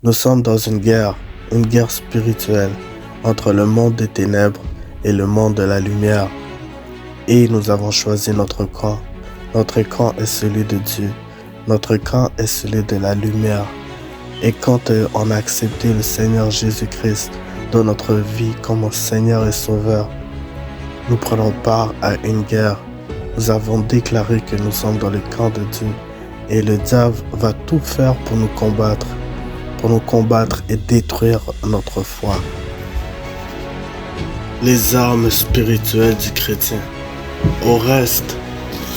Nous sommes dans une guerre spirituelle entre le monde des ténèbres et le monde de la lumière. Et nous avons choisi notre camp. Notre camp est celui de Dieu. Notre camp est celui de la lumière. Et quand on a accepté le Seigneur Jésus-Christ dans notre vie comme Seigneur et Sauveur, nous prenons part à une guerre. Nous avons déclaré que nous sommes dans le camp de Dieu. Et le diable va tout faire pour nous combattre et détruire notre foi. Les armes spirituelles du chrétien. Au reste,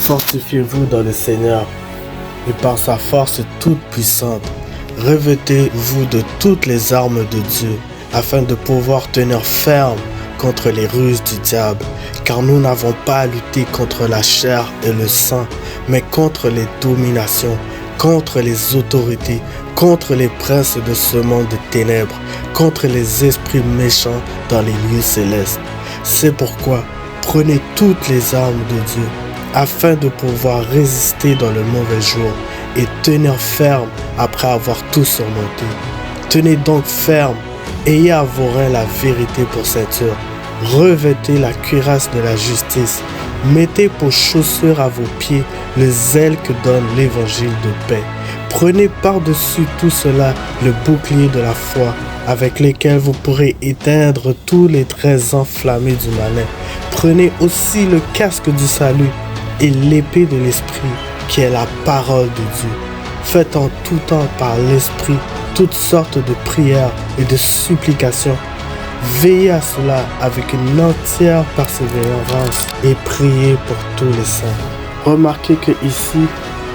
fortifiez-vous dans le Seigneur et par sa force toute puissante, revêtez-vous de toutes les armes de Dieu afin de pouvoir tenir ferme contre les ruses du diable, car nous n'avons pas à lutter contre la chair et le sang, mais contre les dominations, contre les autorités, contre les princes de ce monde de ténèbres, contre les esprits méchants dans les lieux célestes. C'est pourquoi prenez toutes les armes de Dieu afin de pouvoir résister dans le mauvais jour et tenir ferme après avoir tout surmonté. Tenez donc ferme, ayez à vos reins la vérité pour ceinture, revêtez la cuirasse de la justice, mettez pour chaussures à vos pieds le zèle que donne l'évangile de paix. Prenez par-dessus tout cela le bouclier de la foi, avec lequel vous pourrez éteindre tous les traits enflammés du malin. Prenez aussi le casque du salut et l'épée de l'esprit, qui est la parole de Dieu. Faites en tout temps par l'esprit toutes sortes de prières et de supplications. Veillez à cela avec une entière persévérance et priez pour tous les saints. Remarquez que ici,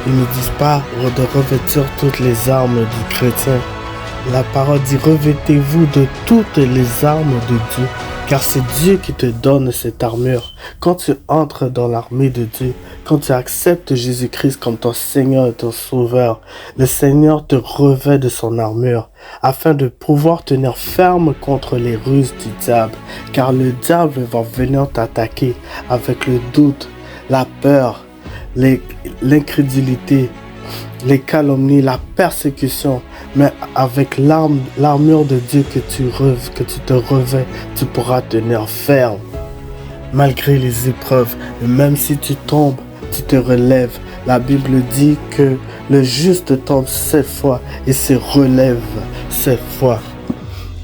ils ne disent pas de revêtir toutes les armes du chrétien. La parole dit revêtez-vous de toutes les armes de Dieu, car c'est Dieu qui te donne cette armure. Quand tu entres dans l'armée de Dieu, quand tu acceptes Jésus-Christ comme ton Seigneur et ton Sauveur, le Seigneur te revêt de son armure, afin de pouvoir tenir ferme contre les ruses du diable, car le diable va venir t'attaquer avec le doute, la peur, l'incrédulité, les calomnies, la persécution, mais avec l'armure de Dieu que tu te revêts, tu pourras tenir ferme. Malgré les épreuves, et même si tu tombes, tu te relèves. La Bible dit que le juste tombe 7 fois et se relève 7 fois.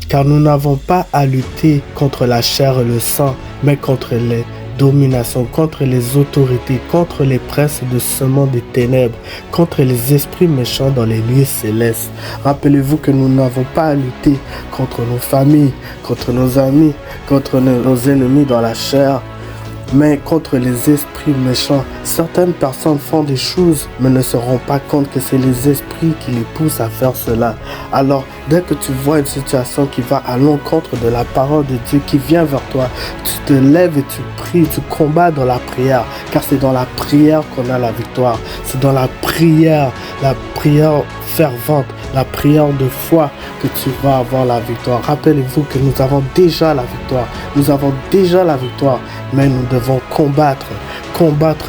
Car nous n'avons pas à lutter contre la chair et le sang, mais contre les domination, contre les autorités, contre les princes de ce monde des ténèbres, contre les esprits méchants dans les lieux célestes. Rappelez-vous que nous n'avons pas à lutter contre nos familles, contre nos amis, contre nos ennemis dans la chair, mais contre les esprits méchants. Certaines personnes font des choses, mais ne se rendent pas compte que c'est les esprits qui les poussent à faire cela. Alors, dès que tu vois une situation qui va à l'encontre de la parole de Dieu qui vient vers toi, tu te lèves et tu pries, tu combats dans la prière, car c'est dans la prière qu'on a la victoire. C'est dans la prière fervente, la prière de foi que tu vas avoir la victoire. Rappelez-vous que nous avons déjà la victoire. Nous avons déjà la victoire, mais nous devons combattre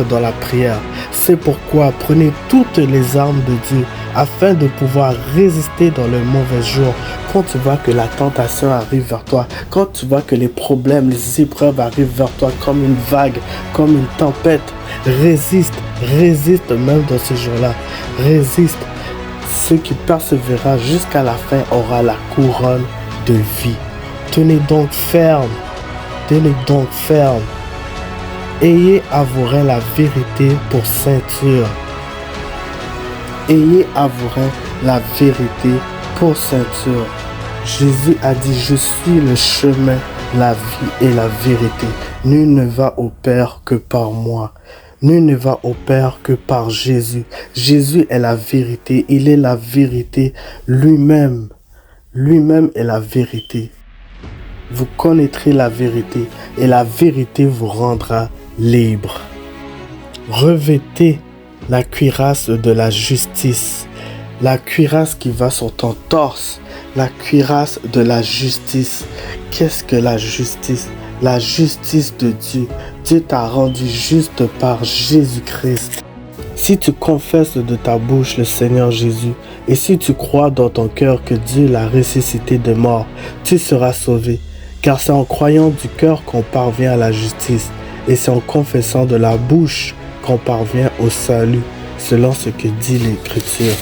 dans la prière. C'est pourquoi prenez toutes les armes de Dieu afin de pouvoir résister dans le mauvais jour. Quand tu vois que la tentation arrive vers toi, quand tu vois que les problèmes, les épreuves arrivent vers toi comme une vague, comme une tempête, résiste même dans ce jour-là. Résiste. Ceux qui persévérera jusqu'à la fin aura la couronne de vie. Tenez donc ferme. Ayez à vos reins la vérité pour ceinture. Ayez à vos reins la vérité pour ceinture. Jésus a dit, je suis le chemin, la vie et la vérité. Nul ne va au Père que par moi. Nul ne va au Père que par Jésus. Jésus est la vérité. Il est la vérité lui-même. Lui-même est la vérité. Vous connaîtrez la vérité et la vérité vous rendra libre. Revêtez la cuirasse de la justice. La cuirasse qui va sur ton torse. La cuirasse de la justice. Qu'est-ce que la justice? La justice de Dieu. Dieu t'a rendu juste par Jésus-Christ. Si Si tu confesses de ta bouche le Seigneur Jésus, et si tu crois dans ton cœur que Dieu l'a ressuscité de mort, tu seras sauvé. Car c'est en croyant du cœur qu'on parvient à la justice, et c'est en confessant de la bouche qu'on parvient au salut, selon ce que dit l'Écriture.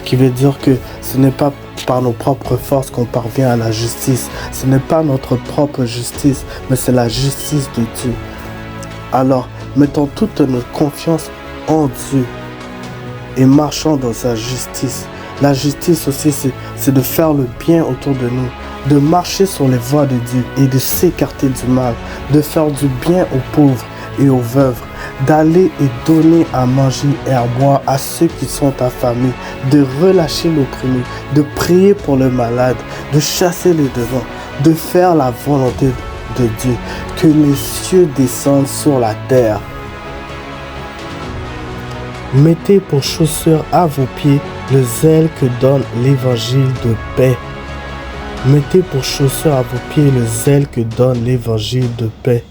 Qui veut dire que ce n'est pas par nos propres forces qu'on parvient à la justice, ce n'est pas notre propre justice, mais c'est la justice de Dieu. Alors, mettons toute notre confiance en Dieu et marchons dans sa justice. La justice aussi, c'est de faire le bien autour de nous, de marcher sur les voies de Dieu et de s'écarter du mal, de faire du bien aux pauvres et aux veuves, d'aller et donner à manger et à boire à ceux qui sont affamés, de relâcher l'opprimé, de prier pour le malade, de chasser les démons, de faire la volonté de Dieu, que les cieux descendent sur la terre. Mettez pour chaussure à vos pieds le zèle que donne l'évangile de paix. Mettez pour chaussure à vos pieds le zèle que donne l'évangile de paix.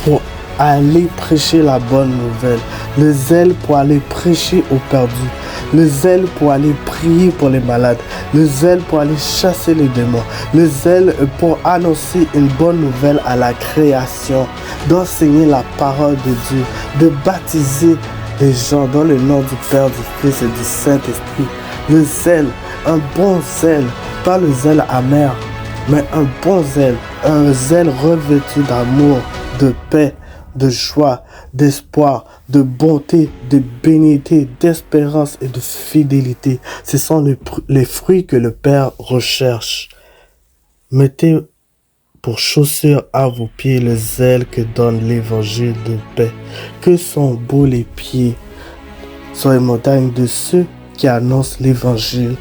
Pour aller prêcher la bonne nouvelle, le zèle pour aller prêcher aux perdus, le zèle pour aller prier pour les malades, le zèle pour aller chasser les démons, le zèle pour annoncer une bonne nouvelle à la création, d'enseigner la parole de Dieu, de baptiser les gens dans le nom du Père, du Fils et du Saint-Esprit. Le zèle, un bon zèle, pas le zèle amer, mais un bon zèle, un zèle revêtu d'amour, de paix, de joie, d'espoir, de bonté, de bénité, d'espérance et de fidélité. Ce sont les fruits que le Père recherche. Mettez pour chaussure à vos pieds le zèle que donne l'évangile de paix. Que sont beaux les pieds sur les montagnes de ceux qui annoncent l'évangile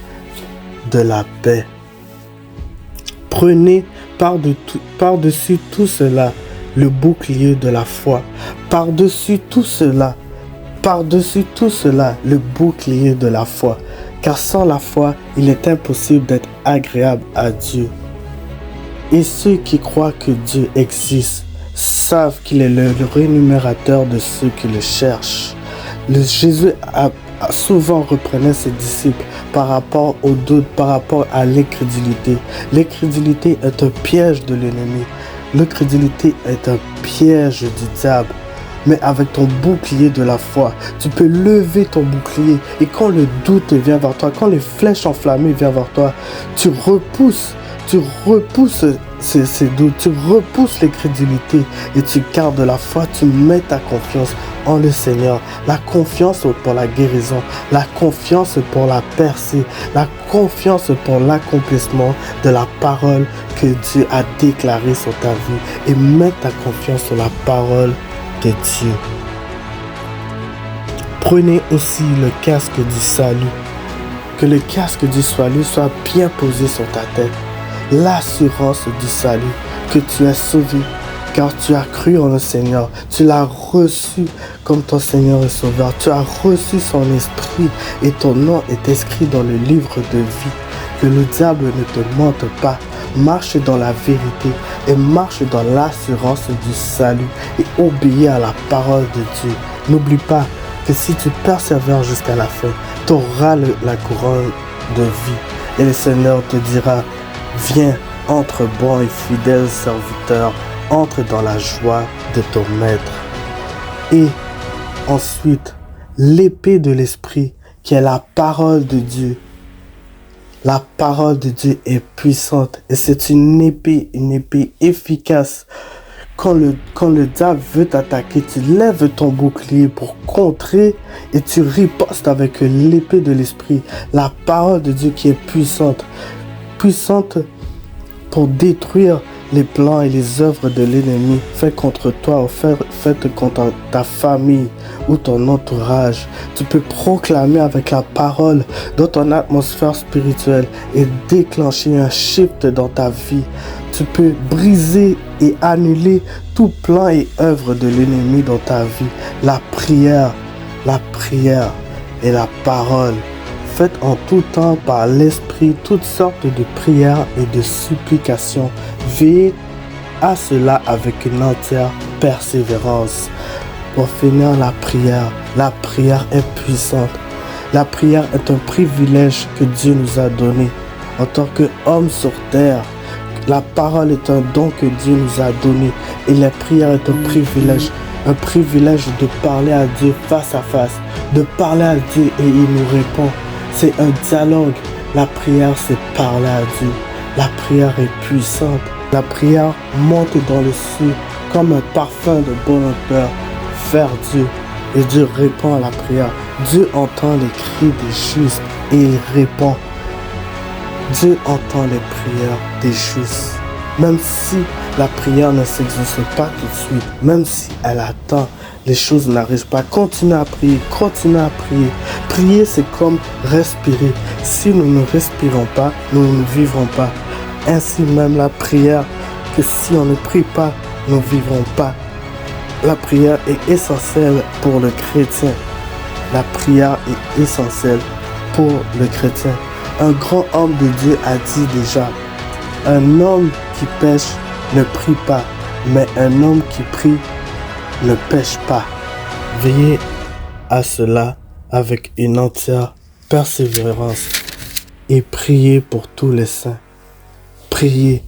de la paix. Prenez par-dessus tout cela le bouclier de la foi. Par-dessus tout cela, le bouclier de la foi. Car sans la foi, il est impossible d'être agréable à Dieu. Et ceux qui croient que Dieu existe savent qu'il est le rémunérateur de ceux qui le cherchent. Jésus a souvent reprenait ses disciples par rapport au doute, par rapport à l'incrédulité. L'incrédulité est un piège de l'ennemi. L'incrédulité est un piège du diable. Mais avec ton bouclier de la foi, tu peux lever ton bouclier. Et quand le doute vient vers toi, quand les flèches enflammées viennent vers toi, tu repousses ces doutes, tu repousses l'incrédulité et tu gardes la foi, tu mets ta confiance en le Seigneur. La confiance pour la guérison, la confiance pour la percée, la confiance pour l'accomplissement de la parole que Dieu a déclarée sur ta vie. Et mets ta confiance sur la parole de Dieu. Prenez aussi le casque du salut. Que le casque du salut soit bien posé sur ta tête. L'assurance du salut, que tu es sauvé, car tu as cru en le Seigneur. Tu l'as reçu comme ton Seigneur et Sauveur. Tu as reçu son esprit et ton nom est inscrit dans le livre de vie. Que le diable ne te mente pas. Marche dans la vérité et marche dans l'assurance du salut et obéis à la parole de Dieu. N'oublie pas que si tu persévères jusqu'à la fin, tu auras la couronne de vie. Et le Seigneur te dira: viens, entre bon et fidèle serviteur, entre dans la joie de ton maître. Et ensuite, l'épée de l'esprit, qui est la parole de Dieu. La parole de Dieu est puissante et c'est une épée efficace. Quand le diable veut t'attaquer, tu lèves ton bouclier pour contrer et tu ripostes avec l'épée de l'esprit. La parole de Dieu qui est puissante pour détruire les plans et les œuvres de l'ennemi faits contre toi ou faits contre ta famille ou ton entourage. Tu peux proclamer avec la parole dans ton atmosphère spirituelle et déclencher un shift dans ta vie. Tu peux briser et annuler tout plan et œuvre de l'ennemi dans ta vie. La prière et la parole. Faites en tout temps par l'Esprit toutes sortes de prières et de supplications. Veillez à cela avec une entière persévérance. Pour finir la prière, La prière est puissante. La prière est un privilège que Dieu nous a donné en tant qu'hommes sur terre. La parole est un don que Dieu nous a donné et la prière est un privilège de parler à Dieu face à face, de parler à Dieu et il nous répond. C'est un dialogue. La prière, c'est parler à Dieu. La prière est puissante. La prière monte dans le ciel comme un parfum de bonne odeur vers Dieu. Et Dieu répond à la prière. Dieu entend les cris des justes et il répond. Dieu entend les prières des justes. Même si la prière ne s'exauce pas tout de suite, même si elle attend, les choses n'arrivent pas. Continue à prier, continue à prier. Prier, c'est comme respirer. Si nous ne respirons pas, nous ne vivrons pas. Ainsi même la prière, que si on ne prie pas, nous ne vivrons pas. La prière est essentielle pour le chrétien. La prière est essentielle pour le chrétien. Un grand homme de Dieu a dit déjà, un homme qui pêche ne prie pas, mais un homme qui prie ne pêche pas. Veillez à cela avec une entière persévérance et priez pour tous les saints. Priez,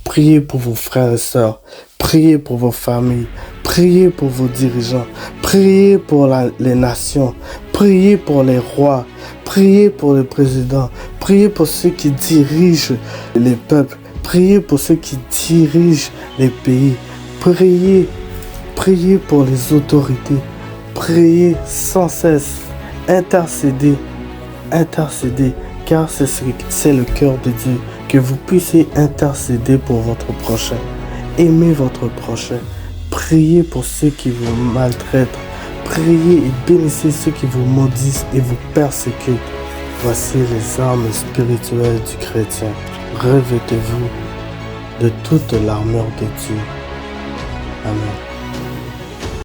priez pour vos frères et sœurs, priez pour vos familles, priez pour vos dirigeants, priez pour les nations, priez pour les rois, priez pour le président, priez pour ceux qui dirigent les peuples, priez pour ceux qui dirigent les pays, priez pour les autorités, priez sans cesse, intercédez, car c'est le cœur de Dieu, que vous puissiez intercéder pour votre prochain, aimez votre prochain, priez pour ceux qui vous maltraitent, priez et bénissez ceux qui vous maudissent et vous persécutent. Voici les armes spirituelles du chrétien. Revêtez-vous de toute l'armure de Dieu.